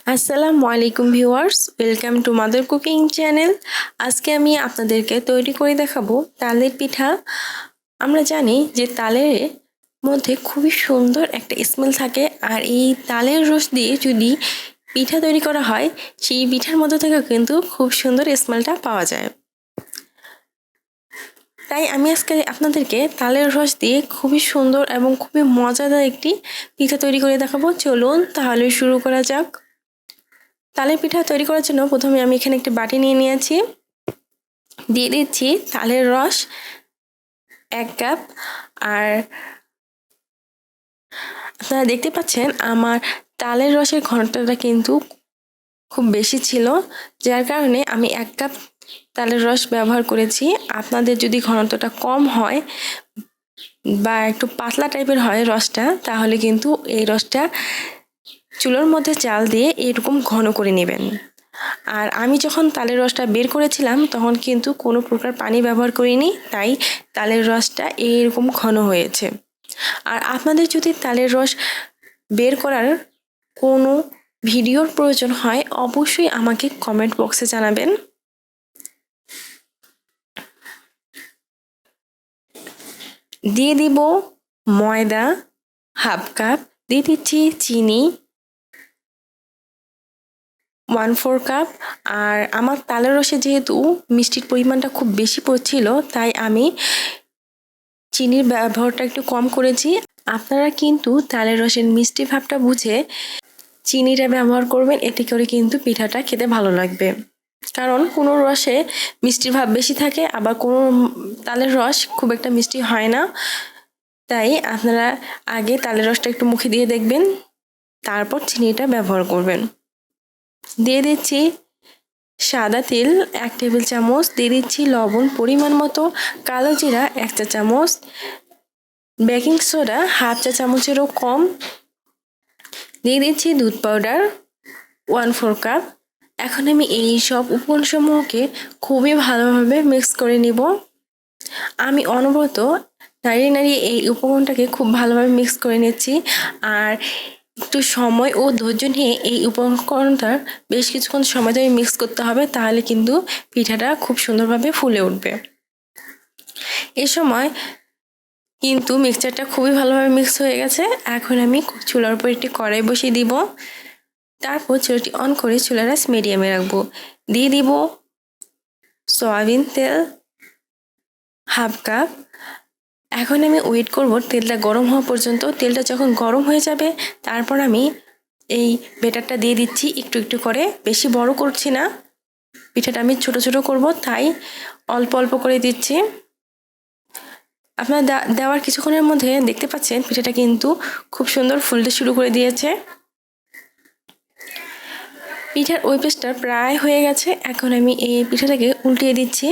আসসালামু আলাইকুম viewers, welcome to mother cooking channel. আজকে আমি আপনাদেরকে তৈরি করে দেখাবো তালের পিঠা। আমরা জানি যে তালের মধ্যে খুবই সুন্দর একটা স্মেল থাকে, আর এই তালের রস দিয়ে যদি পিঠা তৈরি করা হয়, সেই পিঠার মধ্যে থেকে কিন্তু খুব সুন্দর স্মেলটা পাওয়া যায়। তাই আমি আজকে আপনাদেরকে তালের রস দিয়ে খুবই সুন্দর এবং খুবই মজাদার একটি পিঠা তৈরি করে দেখাবো। চলুন তাহলে শুরু করা যাক। তালের পিঠা তৈরি করার জন্য প্রথমে আমি এখানে একটি বাটি নিয়ে নিয়েছি। দিয়ে দিচ্ছি তালের রস 1 কাপ। আর আপনারা দেখতে পাচ্ছেন আমার তালের রসের ঘনত্বটা কিন্তু খুব বেশি ছিল, যার কারণে আমি 1 কাপ তালের রস ব্যবহার করেছি। আপনাদের যদি ঘনত্বটা কম হয় বা একটু পাতলা টাইপের হয় রসটা, তাহলে কিন্তু এই রসটা চুলোর মধ্যে চাল দিয়ে এরকম ঘন করে নেবেন। আর আমি যখন তালের রসটা বের করেছিলাম তখন কিন্তু কোনো প্রকার পানি ব্যবহার করিনি, তাই তালের রসটা এরকম ঘন হয়েছে। আর আপনাদের যদি তালের রস বের করার কোনো ভিডিওর প্রয়োজন হয়, অবশ্যই আমাকে কমেন্ট বক্সে জানাবেন। দিয়ে দিব ময়দা হাফ কাপ, দিয়ে দিচ্ছি চিনি 1/4 কাপ। আর আমার তালের রসে যেহেতু মিষ্টির পরিমাণটা খুব বেশি পড়ছিল, তাই আমি চিনির ব্যবহারটা একটু কম করেছি। আপনারা কিন্তু তালের রসের মিষ্টি ভাবটা বুঝে চিনিটা ব্যবহার করবেন, এতে করে কিন্তু পিঠাটা খেতে ভালো লাগবে। কারণ কোনো রসে মিষ্টির ভাব বেশি থাকে, আবার কোনো তালের রস খুব একটা মিষ্টি হয় না। তাই আপনারা আগে তালের রসটা একটু মুখে দিয়ে দেখবেন, তারপর চিনিটা ব্যবহার করবেন। দিয়ে দিচ্ছি সাদা তেল 1 টেবিল চামচ, দিয়ে দিচ্ছি লবণ পরিমাণ মতো, কালো জিরা 1 চা চামচ, বেকিং সোডা হাফ চা চামচেরও কম, দিয়ে দিচ্ছি দুধ পাউডার 1/4 কাপ। এখন আমি এই সব উপকরণসমূহকে খুবই ভালোভাবে মিক্স করে নিব। আমি অনবরত নাড়িয়ে নাড়িয়ে এই উপকরণটাকে খুব ভালোভাবে মিক্স করে নিচ্ছি। আর একটু সময় ও ধৈর্য নিয়ে এই উপকরণটার বেশ কিছুক্ষণ সময় ধরে মিক্স করতে হবে, তাহলে কিন্তু পিঠাটা খুব সুন্দরভাবে ফুলে উঠবে। এই সময় কিন্তু মিক্সচারটা খুবই ভালোভাবে মিক্স হয়ে গেছে। এখন আমি চুলার উপর একটি কড়াই বসিয়ে দিব, তারপর চুলাটি অন করে চুলার আঁচ মিডিয়ামে রাখবো। দিয়ে দিব সয়াবিন তেল হাফ কাপ। এখন আমি ওয়েট করব তেলটা গরম হওয়া পর্যন্ত। তেলটা যখন গরম হয়ে যাবে, তারপর আমি এই ব্যাটারটা দিয়ে দিচ্ছি একটু একটু করে, বেশি বড় করছি না। পিঠাটা আমি ছোট ছোট করব, তাই অল্প অল্প করে দিচ্ছি। আপনার দেওয়ার কিছুক্ষণের মধ্যে দেখতে পাচ্ছেন পিঠাটা কিন্তু খুব সুন্দর ফুলতে শুরু করে দিয়েছে। পিঠার ওই পাশটা প্রায় হয়ে গেছে। এখন আমি এই পিঠাটাকে উল্টিয়ে দিচ্ছি।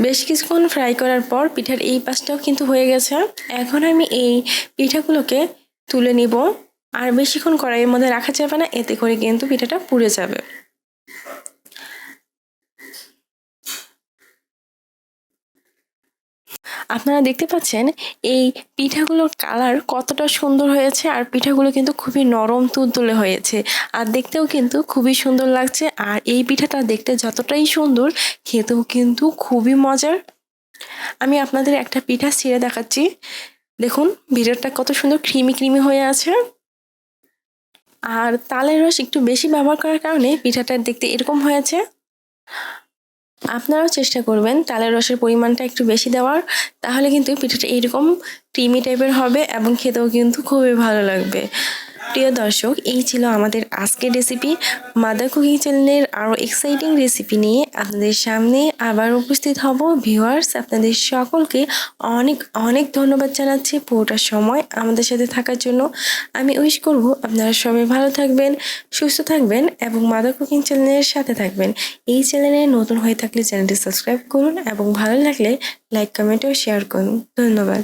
বেশ কিছুক্ষণ ফ্রাই করার পর পিঠার এই পাশটাও কিন্তু হয়ে গেছে। এখন আমি এই পিঠাগুলোকে তুলে নিব। আর বেশিক্ষণ কড়াইয়ের মধ্যে রাখা যাবে না, এতে করে কিন্তু পিঠাটা পুড়ে যাবে। আপনারা দেখতে পাচ্ছেন এই পিঠাগুলোর কালার কতটা সুন্দর হয়েছে, আর পিঠাগুলো কিন্তু খুবই নরম তুলতুলে হয়েছে, আর দেখতেও কিন্তু খুবই সুন্দর লাগছে। আর এই পিঠাটা দেখতে যতটাই সুন্দর, খেতেও কিন্তু খুবই মজার। আমি আপনাদের একটা পিঠা ছিঁড়ে দেখাচ্ছি। দেখুন ভিতরটা কত সুন্দর ক্রিমি ক্রিমি হয়ে আছে। আর তালের রস একটু বেশি ব্যবহার করার কারণে পিঠাটা দেখতে এরকম হয়েছে। আপনারাও চেষ্টা করবেন তালের রসের পরিমাণটা একটু বেশি দেওয়ার, তাহলে কিন্তু পিঠাটা এইরকম ক্রিমি টাইপের হবে এবং খেতেও কিন্তু খুবই ভালো লাগবে। প্রিয় দর্শক, এই ছিল আমাদের আজকের রেসিপি। মাদার কুকিং চ্যানেলের আরও এক্সাইটিং রেসিপি নিয়ে আপনাদের সামনে আবার উপস্থিত হব। ভিউয়ার্স, আপনাদের সকলকে অনেক অনেক ধন্যবাদ জানাচ্ছি পুরোটা সময় আমাদের সাথে থাকার জন্য। আমি উইশ করব আপনারা সবাই ভালো থাকবেন, সুস্থ থাকবেন এবং মাদার কুকিং চ্যানেলের সাথে থাকবেন। এই চ্যানেলে নতুন হয়ে থাকলে চ্যানেলটি সাবস্ক্রাইব করুন এবং ভালো লাগলে লাইক, কমেন্ট ও শেয়ার করুন। ধন্যবাদ।